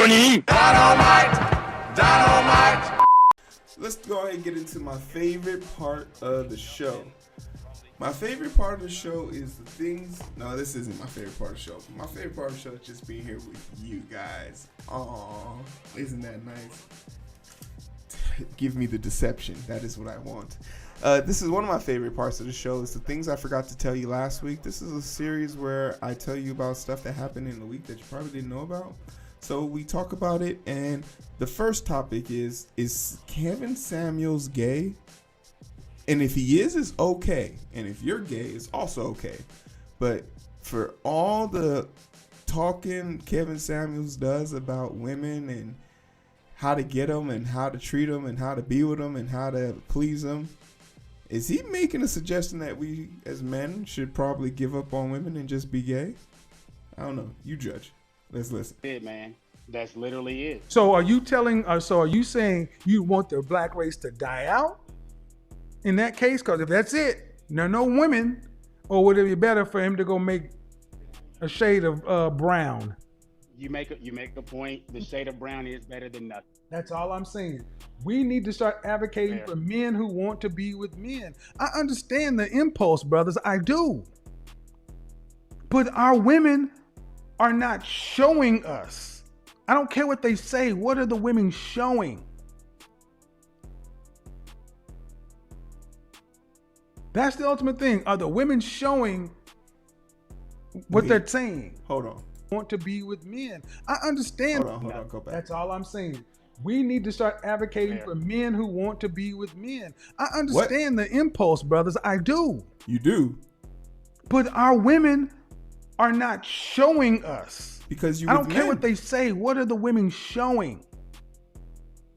Let's go ahead and get into my favorite part of the show. My favorite part of the show is the things... No, this isn't my favorite part of the show. My favorite part of the show is just being here with you guys. Aww, isn't that nice? Give me the deception. That is what I want. This is one of my favorite parts of the show. It's the things I forgot to tell you last week. This is a series where I tell you about stuff that happened in the week that you probably didn't know about. So we talk about it, and the first topic is Kevin Samuels gay? And if he is, it's okay. And if you're gay, it's also okay. But for all the talking Kevin Samuels does about women and how to get them and how to treat them and how to be with them and how to please them, is he making a suggestion that we as men should probably give up on women and just be gay? I don't know. You judge. Let's listen. It, man. That's literally it. So are you saying you want the black race to die out in that case? Because if that's it, there are no women, or would it be better for him to go make a shade of brown? You make a point. The shade of brown is better than nothing. That's all I'm saying. We need to start advocating for men who want to be with men. I understand the impulse, brothers. I do. But our women are not showing us. I don't care what they say. What are the women showing? That's the ultimate thing. Are the women showing what they're saying? Hold on. Want to be with men. I understand. Hold on, go back. That's all I'm saying. We need to start advocating for men who want to be with men. I understand the impulse, brothers. I do. You do? But our women are not showing us. Because I don't care what they say. What are the women showing?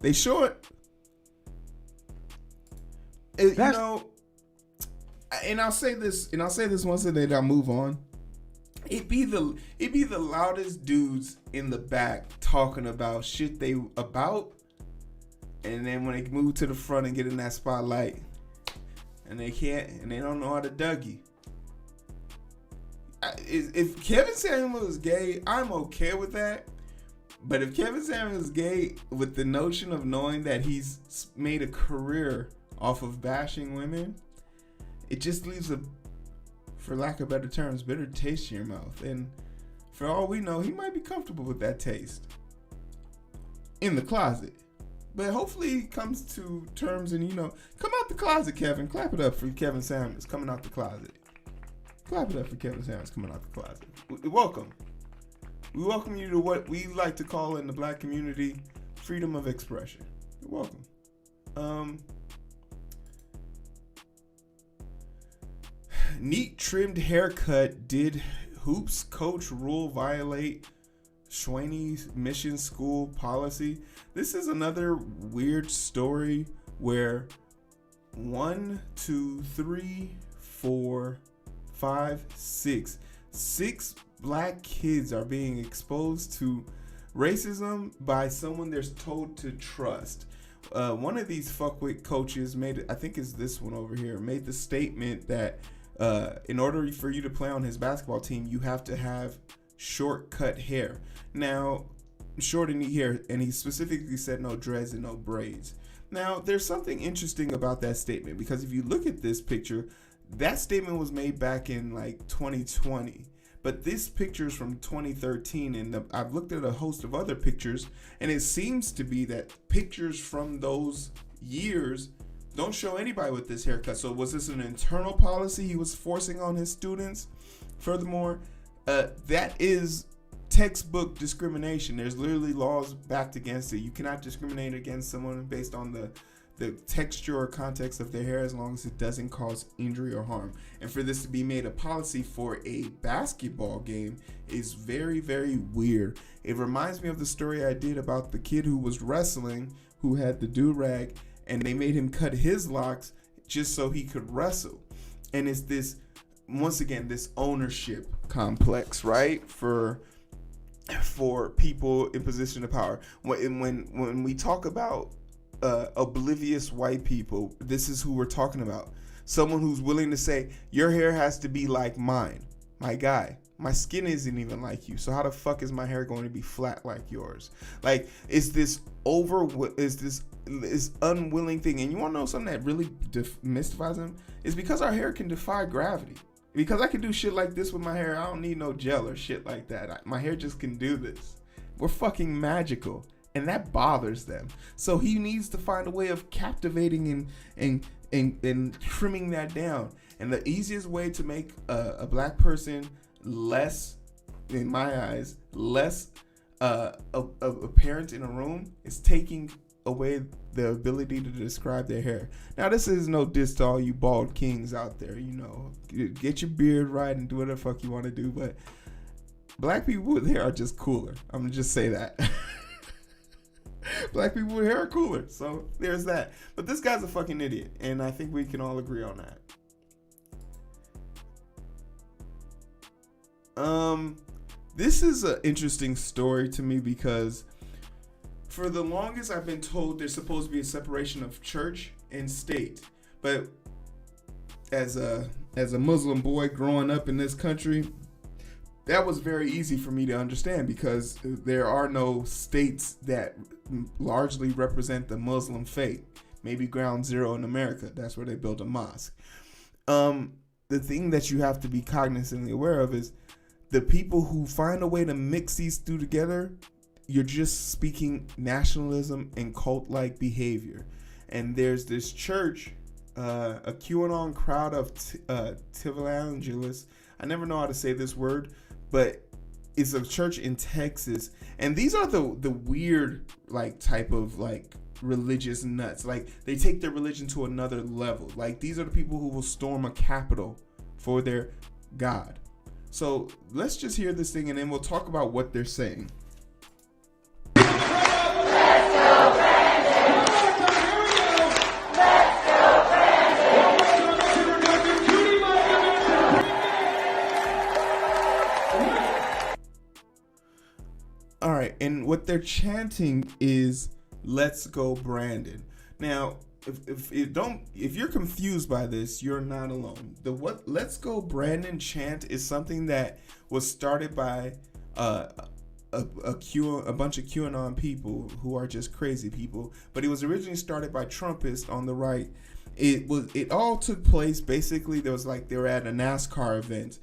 They show it. You know, and I'll say this once and then I'll move on. It be the loudest dudes in the back talking about shit they about, and then when they move to the front and get in that spotlight, and they don't know how to Dougie. If Kevin Samuels is gay, I'm okay with that. But if Kevin Samuels is gay with the notion of knowing that he's made a career off of bashing women, it just leaves a, for lack of better terms, bitter taste in your mouth. And for all we know, he might be comfortable with that taste in the closet. But hopefully he comes to terms and, come out the closet, Kevin. Clap it up for Kevin Samuels coming out the closet. Clap it up for Kevin Samuels coming out the closet. Welcome. We welcome you to what we like to call in the black community freedom of expression. You're welcome. Neat trimmed haircut. Did Hoops coach rule violate Schwaney's mission school policy? This is another weird story where 1, 2, 3, 4, 5, 6 black kids are being exposed to racism by someone they're told to trust. One of these fuckwit coaches made, I think it's this one over here, made the statement that in order for you to play on his basketball team, you have to have short cut hair. Now, short and neat hair, and he specifically said no dreads and no braids. Now, there's something interesting about that statement, because if you look at this picture, that statement was made back in like 2020, but this picture is from 2013, and I've looked at a host of other pictures, and it seems to be that pictures from those years don't show anybody with this haircut. So was this an internal policy he was forcing on his students? Furthermore, that is textbook discrimination. There's literally laws backed against it. You cannot discriminate against someone based on the texture or context of their hair as long as it doesn't cause injury or harm. And for this to be made a policy for a basketball game is very, very weird. It reminds me of the story I did about the kid who was wrestling, who had the do-rag, and they made him cut his locks just so he could wrestle. And it's this, once again, this ownership complex, right? For people in position of power. When we talk about oblivious white people, this is who we're talking about. Someone who's willing to say, your hair has to be like mine. My guy, My skin isn't even like you. So how the fuck is my hair going to be flat like yours? Like, it's this unwilling thing. And you want to know something that really mystifies them? It's because our hair can defy gravity. Because I can do shit like this with my hair. I don't need no gel or shit like that. My hair just can do this. We're fucking magical. And that bothers them. So he needs to find a way of captivating and trimming that down. And the easiest way to make a black person less, in my eyes, less apparent in a room is taking away the ability to describe their hair. Now, this is no diss to all you bald kings out there. You know, get your beard right and do whatever the fuck you want to do. But black people with hair are just cooler. I'm gonna just say that. Black people with hair are cooler. So there's that. But this guy's a fucking idiot, and I think we can all agree on that. This is an interesting story to me because for the longest I've been told there's supposed to be a separation of church and state. But as a Muslim boy growing up in this country, that was very easy for me to understand because there are no states that largely represent the Muslim faith. Maybe Ground Zero in America. That's where they built a mosque. The thing that you have to be cognizantly aware of is the people who find a way to mix these two together, you're just speaking nationalism and cult-like behavior. And there's this church, a QAnon crowd of TWFTTYLW. I never know how to say this word, but it's a church in Texas. And these are the weird like type of like religious nuts. Like they take their religion to another level. Like these are the people who will storm a capitol for their God. So let's just hear this thing and then we'll talk about what they're saying. All right, and what they're chanting is "Let's go, Brandon." Now, if you're confused by this, you're not alone. The what "Let's go, Brandon" chant is something that was started by a bunch of QAnon people who are just crazy people, but it was originally started by Trumpists on the right. It all took place basically. They were at a NASCAR event,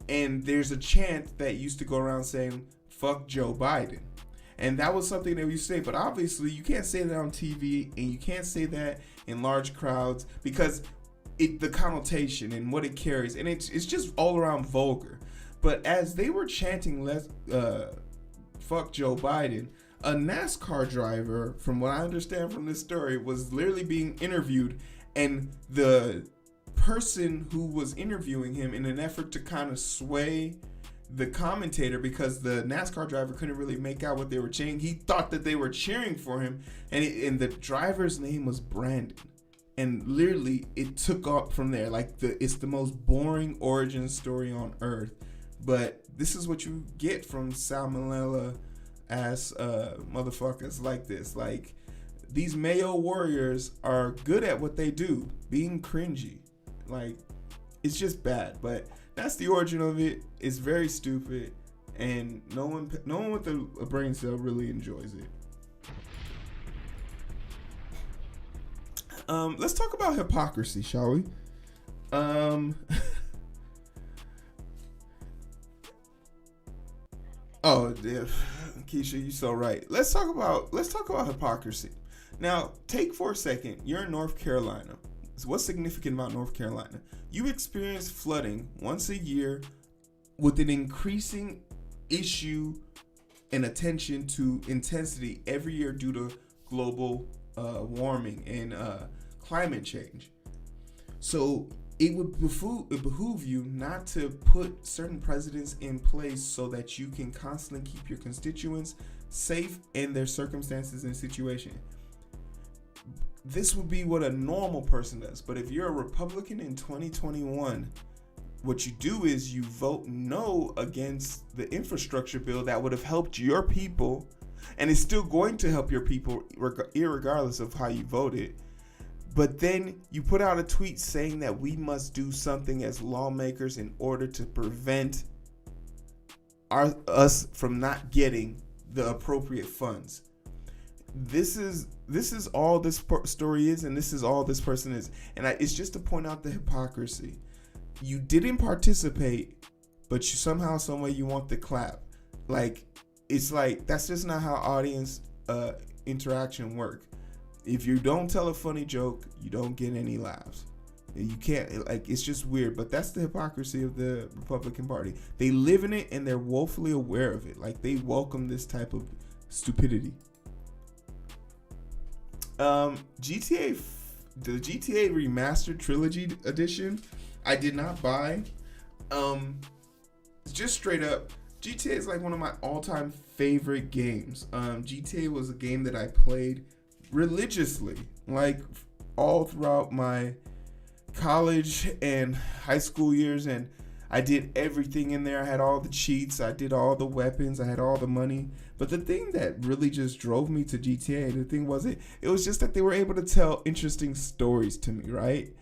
and there's a chant that used to go around saying "Fuck Joe Biden." And that was something that we used to say, but obviously you can't say that on TV and you can't say that in large crowds because the connotation and what it carries, and it's just all around vulgar. But as they were chanting "Let's fuck Joe Biden," a NASCAR driver, from what I understand from this story, was literally being interviewed, and the person who was interviewing him, in an effort to kind of sway the commentator, because the NASCAR driver couldn't really make out what they were cheering, he thought that they were cheering for him, and the driver's name was Brandon, and literally it took off from there. Like it's the most boring origin story on earth, but this is what you get from salmonella ass motherfuckers like this. Like these Mayo warriors are good at what they do, being cringy. Like it's just bad, but that's the origin of it. It's very stupid, and no one with a brain cell really enjoys it. Let's talk about hypocrisy, shall we? Oh, yeah. Keisha, you're so right. Let's talk about hypocrisy. Now, take for a second. You're in North Carolina. So what's significant about North Carolina? You experience flooding once a year with an increasing issue and attention to intensity every year due to global warming and climate change. So it would behoove you not to put certain precedents in place so that you can constantly keep your constituents safe in their circumstances and situation. This would be what a normal person does. But if you're a Republican in 2021, what you do is you vote no against the infrastructure bill that would have helped your people, and it's still going to help your people irregardless of how you voted. But then you put out a tweet saying that we must do something as lawmakers in order to prevent us from not getting the appropriate funds. This is all this story is, and this is all this person is. And it's just to point out the hypocrisy. You didn't participate, but you somehow, some way, you want the clap. Like, it's like, that's just not how audience interaction work. If you don't tell a funny joke, you don't get any laughs. You can't, like, it's just weird. But that's the hypocrisy of the Republican Party. They live in it, and they're woefully aware of it. Like, they welcome this type of stupidity. GTA, the GTA Remastered Trilogy Edition, I did not buy. Just straight up, GTA is like one of my all-time favorite games. GTA was a game that I played religiously, like all throughout my college and high school years, and I did everything in there. I had all the cheats, I did all the weapons, I had all the money. But the thing that really just drove me to GTA, the thing was it was just that they were able to tell interesting stories to me, right?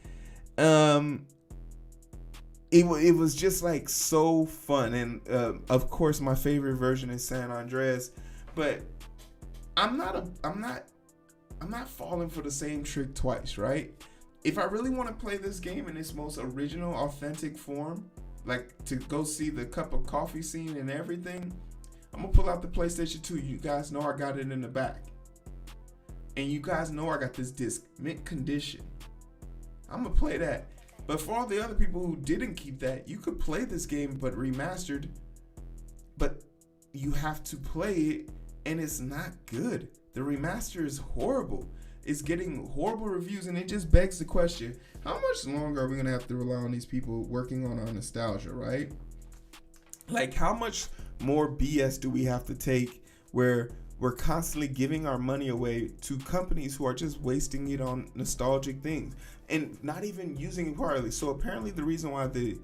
It was just like so fun, and of course my favorite version is San Andreas, but I'm not falling for the same trick twice, right? If I really want to play this game in its most original, authentic form, like to go see the cup of coffee scene and everything, I'm gonna pull out the PlayStation 2. You guys know I got it in the back, and you guys know I got this disc mint condition. I'm gonna play that. But for all the other people who didn't keep that, you could play this game but remastered, but you have to play it, and it's not good. The remaster is horrible. It's getting horrible reviews, and it just begs the question, how much longer are we gonna have to rely on these people working on our nostalgia, right? Like, how much more BS do we have to take where we're constantly giving our money away to companies who are just wasting it on nostalgic things and not even using it properly? So apparently the reason why the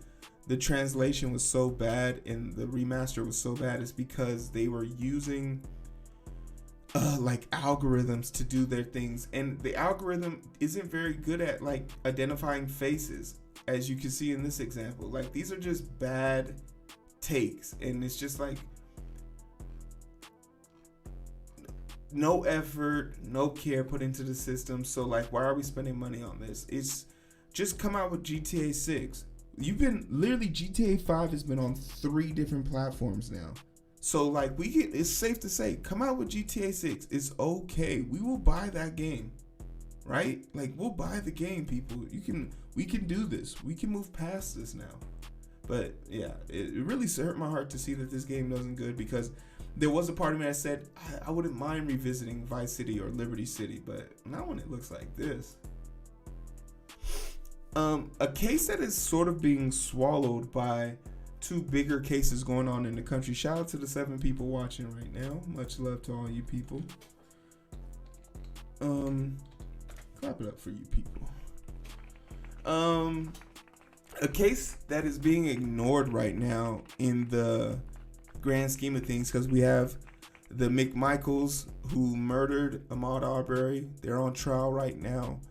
translation was so bad and the remaster was so bad is because they were using like algorithms to do their things, and the algorithm isn't very good at like identifying faces, as you can see in this example. Like, these are just bad takes, and it's just like no effort, no care put into the system. So like, why are we spending money on this? It's just come out with GTA 6. GTA 5 has been on 3 different platforms now. So like, it's safe to say, come out with GTA 6. It's okay. We will buy that game, right? Like, we'll buy the game, people. We can do this. We can move past this now. But yeah, it really hurt my heart to see that this game wasn't good, because there was a part of me that said I wouldn't mind revisiting Vice City or Liberty City, but not when it looks like this. A case that is sort of being swallowed by 2 bigger cases going on in the country. Shout out to the 7 people watching right now. Much love to all you people. Clap it up for you people. A case that is being ignored right now in the grand scheme of things, because we have the McMichaels who murdered Ahmaud Arbery. They're on trial right now.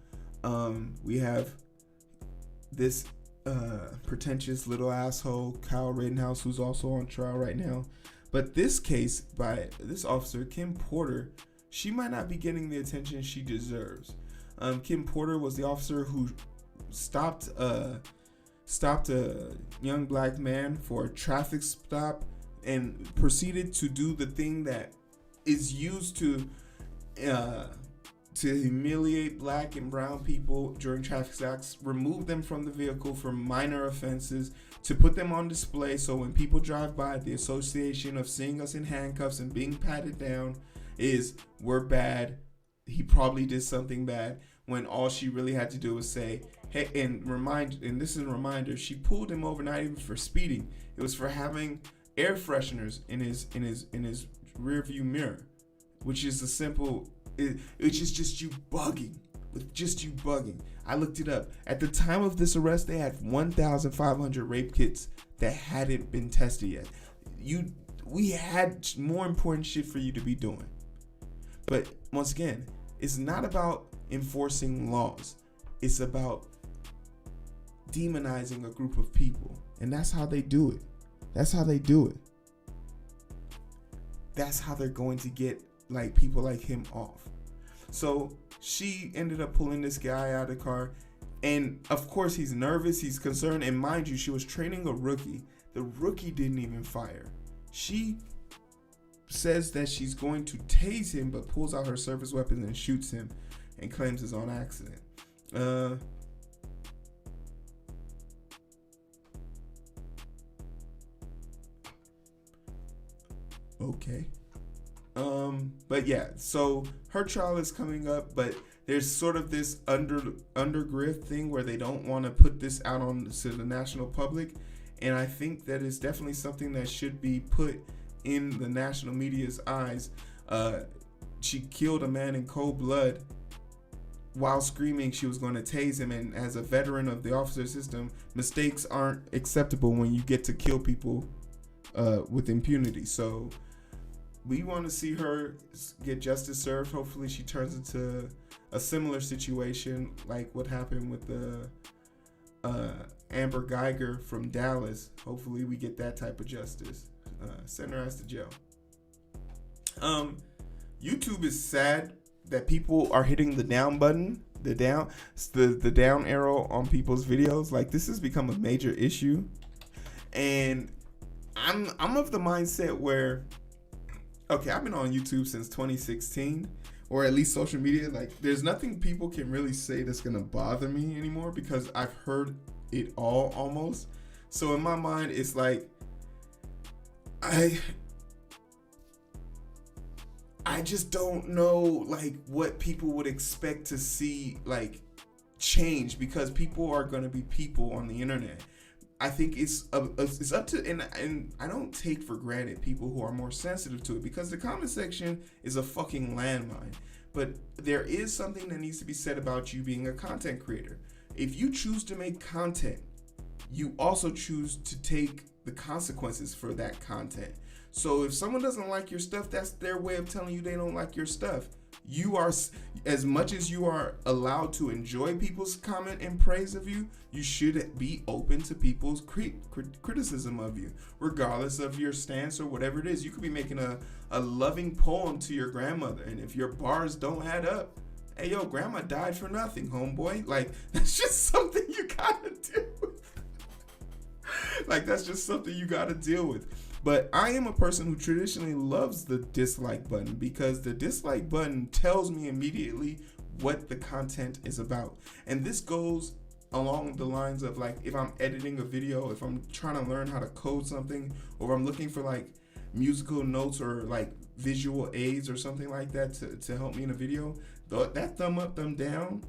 We have this pretentious little asshole Kyle Rittenhouse, who's also on trial right now. But this case by this officer, Kim Porter, she might not be getting the attention she deserves. Kim Porter was the officer who stopped a young black man for a traffic stop and proceeded to do the thing that is used to humiliate black and brown people during traffic stops, remove them from the vehicle for minor offenses, to put them on display so when people drive by, the association of seeing us in handcuffs and being patted down is, we're bad, he probably did something bad, when all she really had to do was say, hey, and this is a reminder, she pulled him over not even for speeding, it was for having air fresheners in his rear view mirror, which is just you bugging. I looked it up. At the time of this arrest, they had 1,500 rape kits that hadn't been tested yet. We had more important shit for you to be doing. But once again, it's not about enforcing laws. It's about demonizing a group of people. And that's how they do it. that's how they're going to get like people like him off. So she ended up pulling this guy out of the car, and of course he's nervous, he's concerned, and mind you, she was training a rookie. The rookie didn't even fire. She says that she's going to tase him, but pulls out her service weapon and shoots him and claims it's on accident. Okay. But yeah, so her trial is coming up, but there's sort of this undergrift thing where they don't want to put this out on to the national public, and I think that is definitely something that should be put in the national media's eyes. She killed a man in cold blood while screaming she was going to tase him, and as a veteran of the officer system, mistakes aren't acceptable when you get to kill people with impunity. So we want to see her get justice served. Hopefully she turns into a similar situation like what happened with the Amber Geiger from Dallas. Hopefully we get that type of justice. Send her ass to jail. YouTube is sad that people are hitting the down button, the down arrow on people's videos. Like, this has become a major issue, and I'm of the mindset where, okay, I've been on YouTube since 2016, or at least social media. Like, there's nothing people can really say that's gonna bother me anymore because I've heard it all almost. So in my mind, it's like I just don't know like what people would expect to see like change, because people are gonna be people on the internet. I think it's up to, and I don't take for granted people who are more sensitive to it, because the comment section is a fucking landmine. But there is something that needs to be said about you being a content creator. If you choose to make content, you also choose to take the consequences for that content. So if someone doesn't like your stuff, that's their way of telling you they don't like your stuff. You are, as much as you are allowed to enjoy people's comment and praise of you, you should be open to people's criticism of you, regardless of your stance or whatever it is. You could be making a loving poem to your grandmother, and if your bars don't add up, hey yo, grandma died for nothing, homeboy. Like, that's just something you gotta deal with. Like, that's just something you gotta deal with. But I am a person who traditionally loves the dislike button, because the dislike button tells me immediately what the content is about. And this goes along the lines of, like, if I'm editing a video, if I'm trying to learn how to code something, or if I'm looking for like musical notes or like visual aids or something like that to help me in a video, that thumb up, thumb down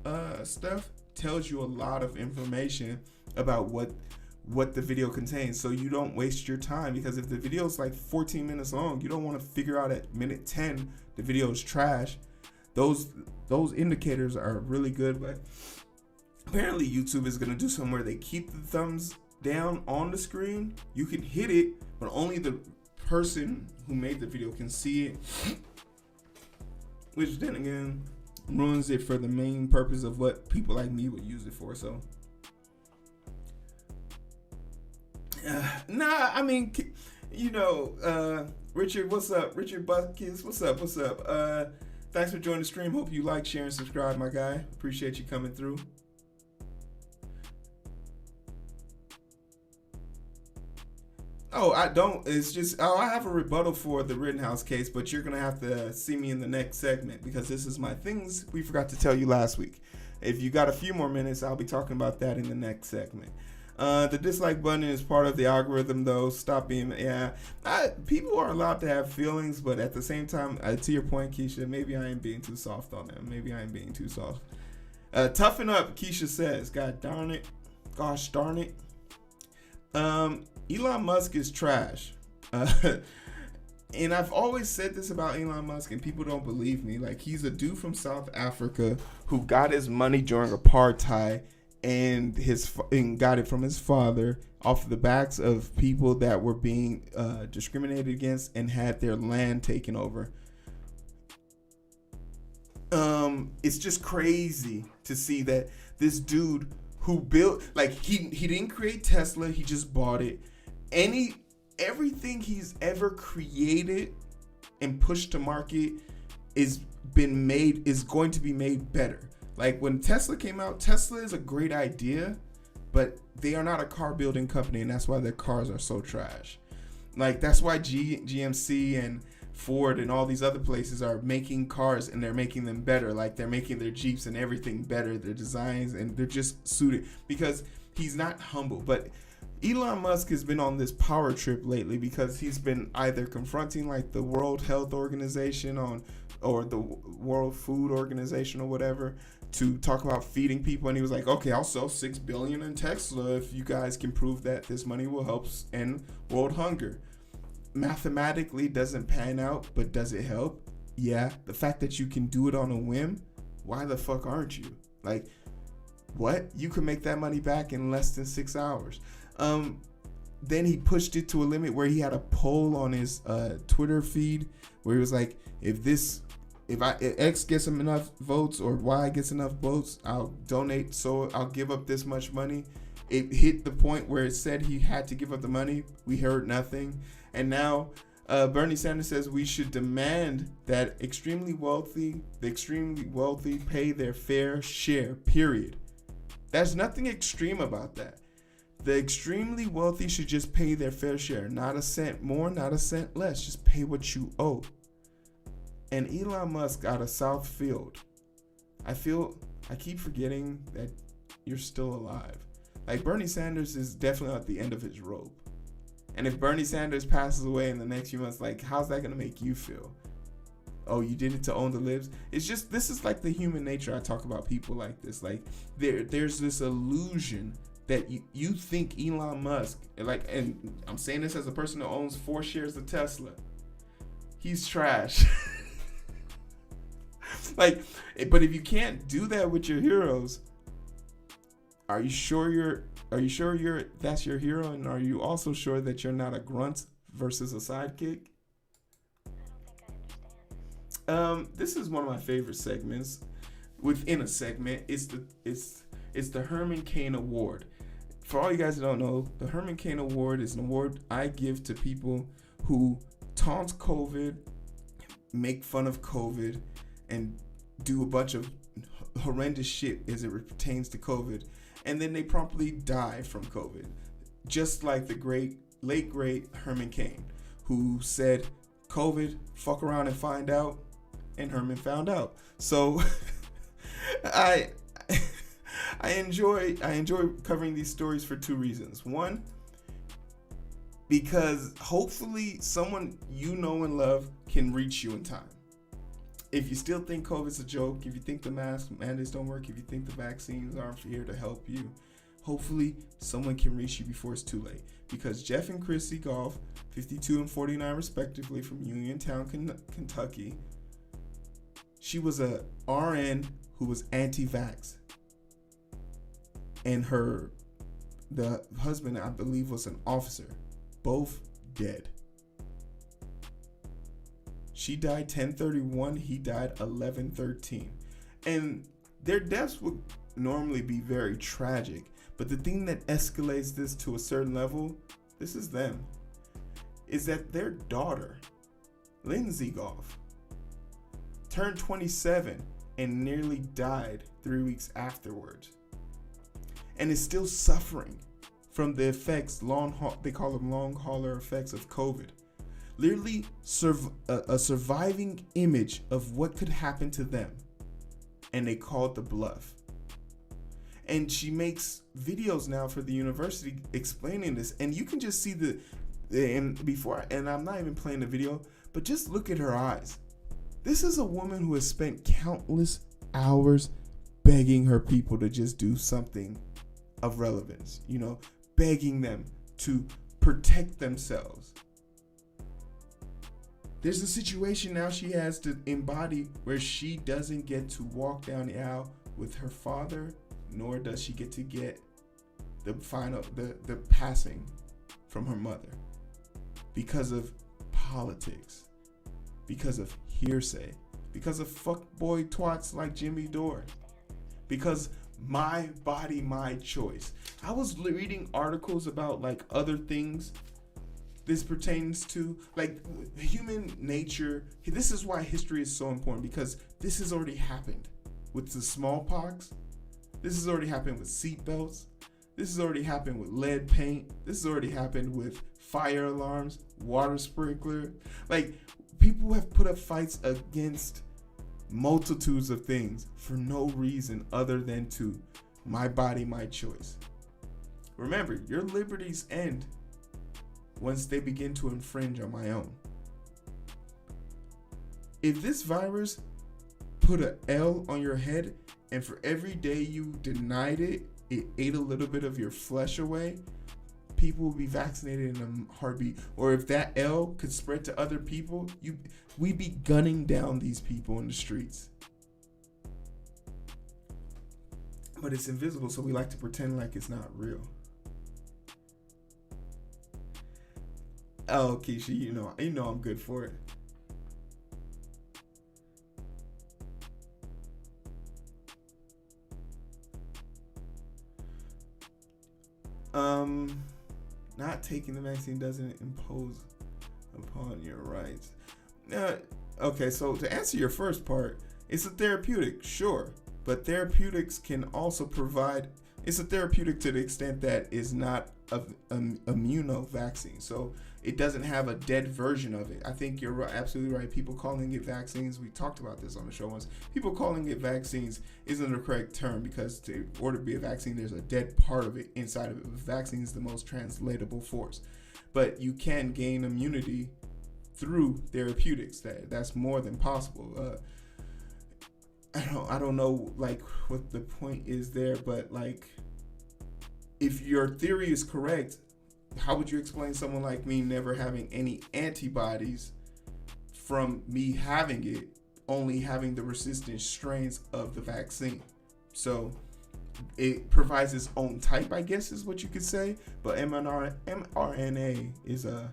stuff tells you a lot of information about what the video contains, so you don't waste your time. Because if the video is like 14 minutes long, you don't want to figure out at minute 10 the video is trash. Those indicators are really good, but apparently YouTube is gonna do something where they keep the thumbs down on the screen. You can hit it, but only the person who made the video can see it, which then again ruins it for the main purpose of what people like me would use it for. So I mean, you know, Richard, what's up? Richard Buckins, what's up? Thanks for joining the stream. Hope you like, share, and subscribe, my guy. Appreciate you coming through. I have a rebuttal for the Rittenhouse case, but you're going to have to see me in the next segment, because this is my things we forgot to tell you last week. If you got a few more minutes, I'll be talking about that in the next segment. The dislike button is part of the algorithm, though. Stop being, people are allowed to have feelings, but at the same time, to your point, Keisha, maybe I am being too soft on them. Toughen up, Keisha says. God darn it. Gosh darn it. Elon Musk is trash. And I've always said this about Elon Musk, and people don't believe me. Like, he's a dude from South Africa who got his money during apartheid, and got it from his father off the backs of people that were being discriminated against and had their land taken over. It's just crazy to see that this dude who built, like, he didn't create Tesla, he just bought it. Everything he's ever created and pushed to market is going to be made better. Like when Tesla came out, Tesla is a great idea, but they are not a car building company, and that's why their cars are so trash. Like that's why GMC and Ford and all these other places are making cars, and they're making them better. Like they're making their Jeeps and everything better, their designs, and they're just suited because he's not humble. But Elon Musk has been on this power trip lately because he's been either confronting like the World Health Organization or the World Food Organization or whatever to talk about feeding people, and he was like, okay, I'll sell $6 billion in Tesla if you guys can prove that this money will help end world hunger. Mathematically doesn't pan out, but does it help? Yeah. The fact that you can do it on a whim, why the fuck aren't you? Like, what? You can make that money back in less than 6 hours. Then he pushed it to a limit where he had a poll on his Twitter feed where he was like, if X gets him enough votes or Y gets enough votes, I'll donate, so I'll give up this much money. It hit the point where it said he had to give up the money. We heard nothing. And now Bernie Sanders says we should demand that the extremely wealthy pay their fair share, period. There's nothing extreme about that. The extremely wealthy should just pay their fair share. Not a cent more, not a cent less. Just pay what you owe. And Elon Musk out of Southfield, I keep forgetting that you're still alive. Like Bernie Sanders is definitely at the end of his rope. And if Bernie Sanders passes away in the next few months, like how's that gonna make you feel? Oh, you did it to own the libs? It's just, this is like the human nature. I talk about people like this. Like there's this illusion that you think Elon Musk, like, and I'm saying this as a person who owns 4 shares of Tesla, he's trash. Like, but if you can't do that with your heroes, are you sure that's your hero? And are you also sure that you're not a grunt versus a sidekick? This is one of my favorite segments. Within a segment, it's the Herman Cain Award. For all you guys that don't know, the Herman Cain Award is an award I give to people who taunt COVID, make fun of COVID, and do a bunch of horrendous shit as it pertains to COVID, and then they promptly die from COVID. Just like the late great Herman Cain, who said, COVID, fuck around and find out, and Herman found out. So I enjoy covering these stories for 2 reasons. One, because hopefully someone you know and love can reach you in time. If you still think COVID's a joke, if you think the mask mandates don't work, if you think the vaccines aren't here to help you, hopefully someone can reach you before it's too late. Because Jeff and Chrissy Goff, 52 and 49 respectively, from Uniontown, Kentucky, she was a RN who was anti-vax. And the husband, I believe, was an officer. Both dead. She died 10/31. He died 11/13. And their deaths would normally be very tragic. But the thing that escalates this to a certain level, this is them, is that their daughter, Lindsay Goff, turned 27 and nearly died 3 weeks afterwards. And is still suffering from the effects, they call them long hauler effects of COVID. Literally a surviving image of what could happen to them. And they called the bluff. And she makes videos now for the university explaining this. And you can just see and I'm not even playing the video, but just look at her eyes. This is a woman who has spent countless hours begging her people to just do something of relevance, begging them to protect themselves. There's a situation now she has to embody where she doesn't get to walk down the aisle with her father, nor does she get to get the passing from her mother because of politics, because of hearsay, because of fuckboy twats like Jimmy Dore, because my body, my choice. I was reading articles about like other things this pertains to, like, human nature. This is why history is so important, because this has already happened with the smallpox. This has already happened with seatbelts. This has already happened with lead paint. This has already happened with fire alarms, water sprinkler. Like, people have put up fights against multitudes of things for no reason other than to my body, my choice. Remember, your liberties end once they begin to infringe on my own. If this virus put an L on your head, and for every day you denied it, it ate a little bit of your flesh away, people will be vaccinated in a heartbeat. Or if that L could spread to other people, we'd be gunning down these people in the streets. But it's invisible, so we like to pretend like it's not real. Oh, Keisha, you know I'm good for it. Not taking the vaccine doesn't impose upon your rights. Okay, so to answer your first part, it's a therapeutic, sure, but therapeutics can also provide. It's a therapeutic to the extent that it's not an immuno vaccine, so it doesn't have a dead version of it. I think you're absolutely right. People calling it vaccines, we talked about this on the show once. People calling it vaccines isn't the correct term, because in order to be a vaccine, there's a dead part of it inside of it. The vaccine is the most translatable force, but you can gain immunity through therapeutics. That's more than possible. I don't know like what the point is there, but like, if your theory is correct, how would you explain someone like me never having any antibodies from me having it, only having the resistant strains of the vaccine? So it provides its own type, I guess is what you could say. But mRNA is a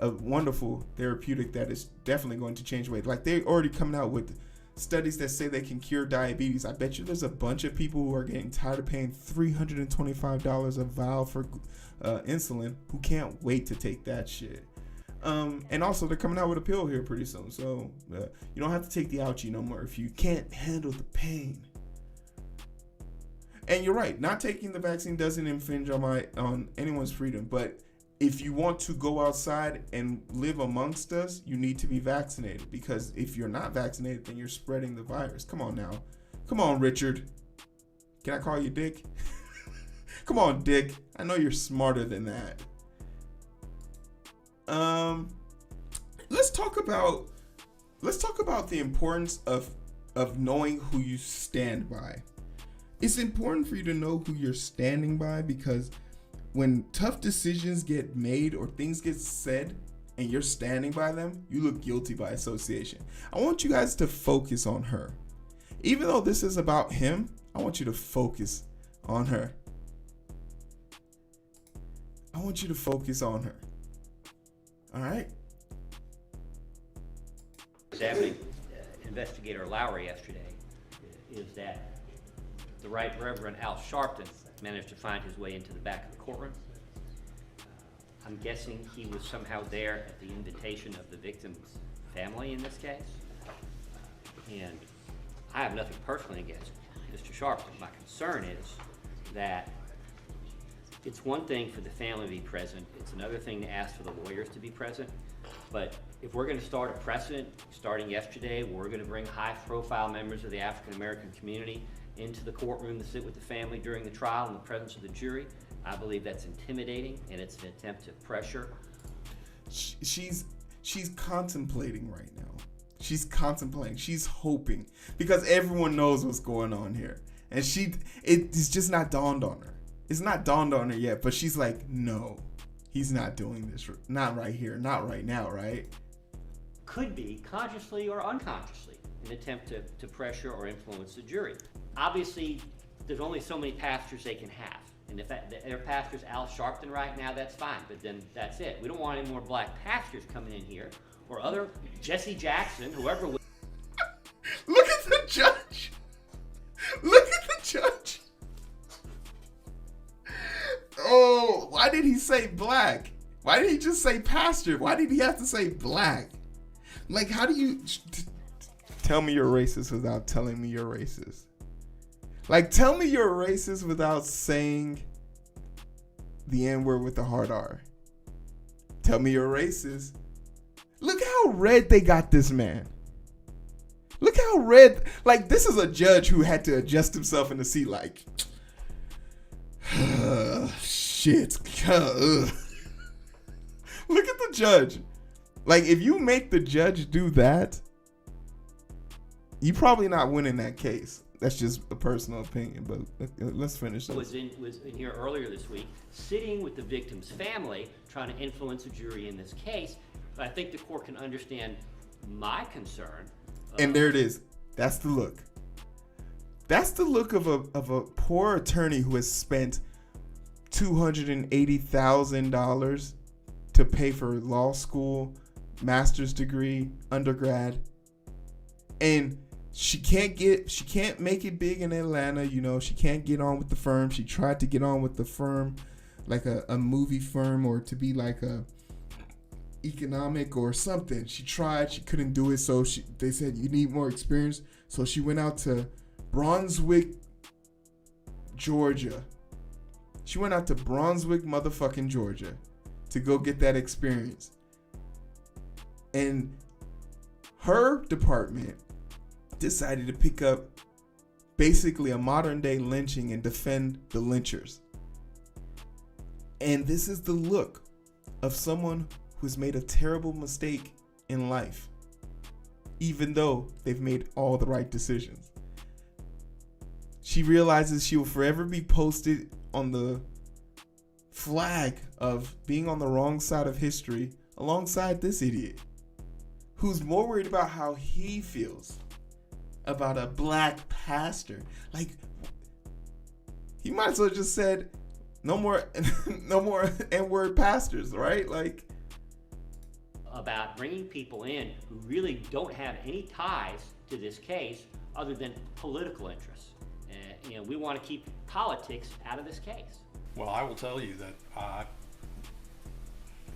wonderful therapeutic that is definitely going to change the way. Like, they're already coming out with studies that say they can cure diabetes. I bet you there's a bunch of people who are getting tired of paying $325 a vial for insulin who can't wait to take that shit. And also, they're coming out with a pill here pretty soon, so you don't have to take the ouchie no more if you can't handle the pain. And you're right, not taking the vaccine doesn't infringe on anyone's freedom, but if you want to go outside and live amongst us, you need to be vaccinated, because if you're not vaccinated, then you're spreading the virus. Come on now. Come on, Richard. Can I call you Dick? Come on, Dick. I know you're smarter than that. Let's talk about the importance of knowing who you stand by. It's important for you to know who you're standing by, because when tough decisions get made or things get said and you're standing by them, you look guilty by association. I want you guys to focus on her. Even though this is about him, I want you to focus on her. I want you to focus on her. All right? Examining Investigator Lowry yesterday is that the Right Reverend Al Sharpton managed to find his way into the back of the courtroom. I'm guessing he was somehow there at the invitation of the victim's family in this case. And I have nothing personally against Mr. Sharpton. My concern is that it's one thing for the family to be present. It's another thing to ask for the lawyers to be present. But if we're going to start a precedent, starting yesterday, where we're going to bring high-profile members of the African-American community into the courtroom to sit with the family during the trial in the presence of the jury, I believe that's intimidating, and it's an attempt to pressure. She's contemplating right now. She's contemplating. She's hoping, because everyone knows what's going on here, and it's just not dawned on her. It's not dawned on her yet, but she's like, no, he's not doing this. Not right here. Not right now, right? Could be consciously or unconsciously an attempt to pressure or influence the jury. Obviously, there's only so many pastors they can have. And if their pastor's Al Sharpton right now, that's fine, but then that's it. We don't want any more black pastors coming in here, or other Jesse Jackson, whoever. Look at the judge. Look at the judge. Oh, why did he say black? Why did he just say pastor? Why did he have to say black? Like, how do you tell me you're racist without telling me you're racist? Like, tell me you're racist without saying the N-word with the hard R. Tell me you're racist. Look how red they got this man. Look how red. Like, this is a judge who had to adjust himself in the seat like, shit. Look at the judge. Like, if you make the judge do that, you probably not winning that case. That's just a personal opinion, but let's finish this. Was in here earlier this week, sitting with the victim's family, trying to influence a jury in this case. But I think the court can understand my concern. And there it is. That's the look. That's the look of a poor attorney who has spent $280,000 to pay for law school, master's degree, undergrad, and she can't make it big in Atlanta. You know, she can't get on with the firm. She tried to get on with the firm, like a movie firm, or to be like a economic or something. She tried, she couldn't do it. So they said, you need more experience. So she went out to Brunswick, Georgia. She went out to Brunswick, motherfucking Georgia, to go get that experience. And her department decided to pick up basically a modern day lynching and defend the lynchers. And this is the look of someone who's made a terrible mistake in life, even though they've made all the right decisions. She realizes she will forever be posted on the flag of being on the wrong side of history alongside this idiot who's more worried about how he feels about a black pastor. Like, he might as well just said no more N-word pastors, right? Like, about bringing people in who really don't have any ties to this case other than political interests. We want to keep politics out of this case. Well, I will tell you that I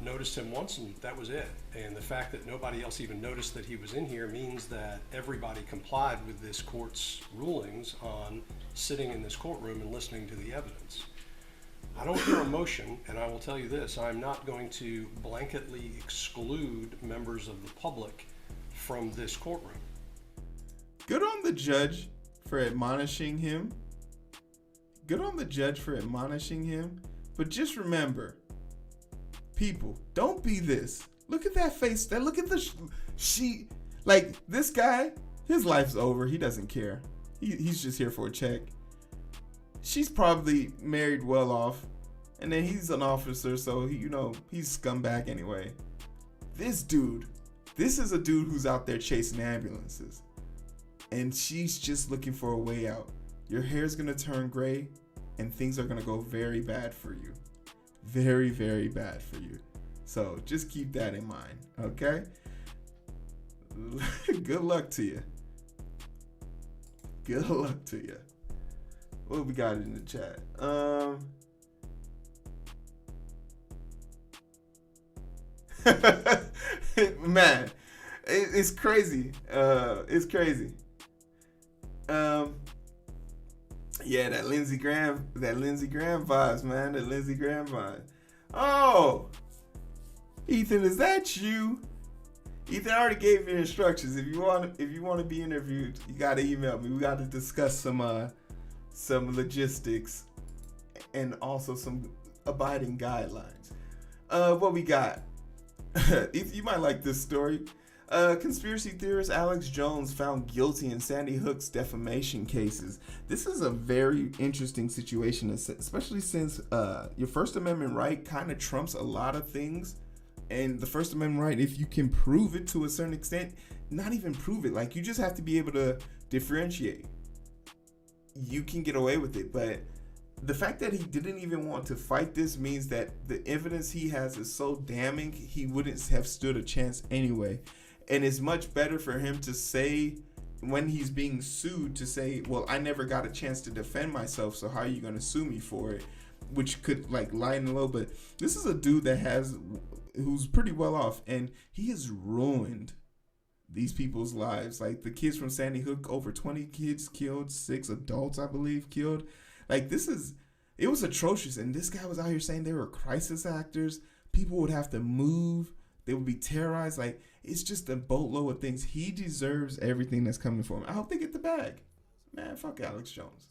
noticed him once and that was it. And the fact that nobody else even noticed that he was in here means that everybody complied with this court's rulings on sitting in this courtroom and listening to the evidence. I don't hear emotion, and I will tell you this, I'm not going to blanketly exclude members of the public from this courtroom. Good on the judge for admonishing him. But just remember, people, don't be this. Look at that face. Look at like, this guy, his life's over. He doesn't care. He's just here for a check. She's probably married well off, and then he's an officer, so he's scumbag anyway. This is a dude who's out there chasing ambulances, and she's just looking for a way out. Your hair's gonna turn gray, and things are gonna go very bad for you. Very, very bad for you. So just keep that in mind, okay? Good luck to you. Good luck to you. What we got in the chat? Man, it's crazy. It's crazy. Yeah, that Lindsey Graham vibes, man. That Lindsey Graham vibe. Oh, Ethan, is that you? Ethan, I already gave you instructions. If you want to be interviewed, you gotta email me. We got to discuss some logistics and also some abiding guidelines. What we got? You might like this story. Conspiracy theorist Alex Jones found guilty in Sandy Hook's defamation cases. This is a very interesting situation, especially since your First Amendment right kind of trumps a lot of things. And the First Amendment right, if you can prove it to a certain extent, not even prove it, like, you just have to be able to differentiate. You can get away with it, but the fact that he didn't even want to fight this means that the evidence he has is so damning, he wouldn't have stood a chance anyway. And it's much better for him to say, when he's being sued, to say, well, I never got a chance to defend myself, so how are you going to sue me for it? which could like lighten the load. But this is a dude who's pretty well off, and he has ruined these people's lives. Like the kids from Sandy Hook, over 20 kids killed, 6 adults, I believe, killed. Like it was atrocious. And this guy was out here saying they were crisis actors. People would have to move. They would be terrorized. Like, it's just a boatload of things. He deserves everything that's coming for him. I hope they get the bag. Man, fuck Alex Jones.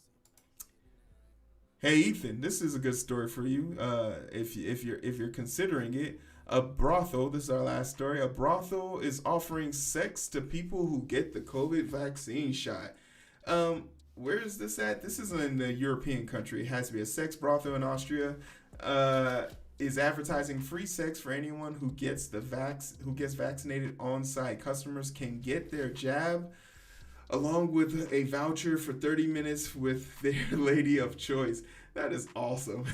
Hey, Ethan, this is a good story for you. If you're considering it, a brothel. This is our last story. A brothel is offering sex to people who get the COVID vaccine shot. Where is this at? This is in the European country. It has to be a sex brothel in Austria. Is advertising free sex for anyone who gets vaccinated on site. Customers can get their jab along with a voucher for 30 minutes with their lady of choice. That is awesome.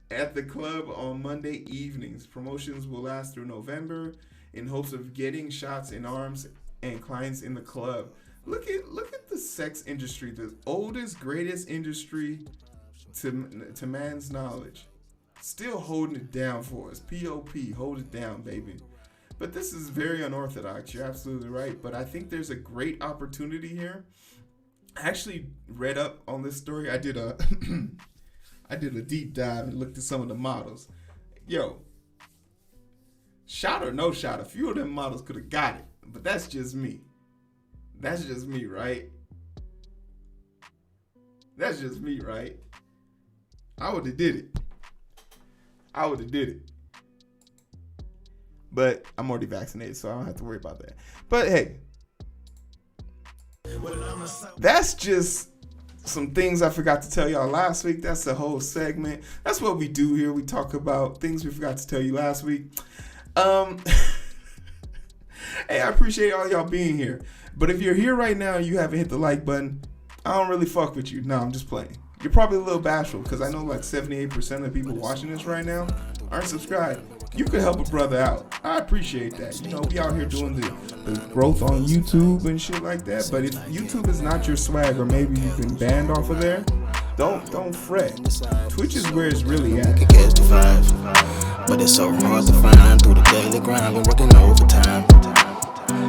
At the club on Monday evenings. Promotions will last through November in hopes of getting shots in arms and clients in the club. Look at the sex industry, the oldest, greatest industry to man's knowledge. Still holding it down for us. P.O.P. Hold it down, baby. But this is very unorthodox. You're absolutely right. But I think there's a great opportunity here. I actually read up on this story. I did a deep dive and looked at some of the models. Yo, shot or no shot, a few of them models could have got it. But that's just me. That's just me, right? That's just me, right? I would have did it. But I'm already vaccinated, so I don't have to worry about that. But hey, that's just some things I forgot to tell y'all last week. That's the whole segment. That's what we do here. We talk about things we forgot to tell you last week. Hey, I appreciate all y'all being here. But if you're here right now and you haven't hit the like button, I don't really fuck with you. No, I'm just playing. You're probably a little bashful because I know like 78% of the people watching this right now aren't subscribed. You could help a brother out. I appreciate that. You know, we out here doing the growth on YouTube and shit like that. But if YouTube is not your swag, or maybe you've been banned off of there, don't fret. Twitch is where it's really at. But it's so hard to find through the daily grind. Been working overtime,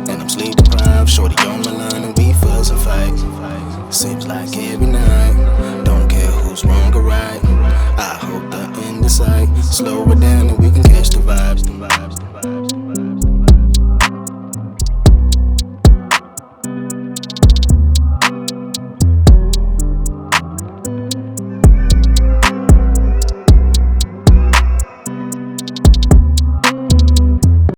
and I'm sleep deprived. Shorty on my line and we fuss and fight. Seems like every night. Don't care who's wrong or right. I hope the end is sight. Slow it down and we can catch the vibes.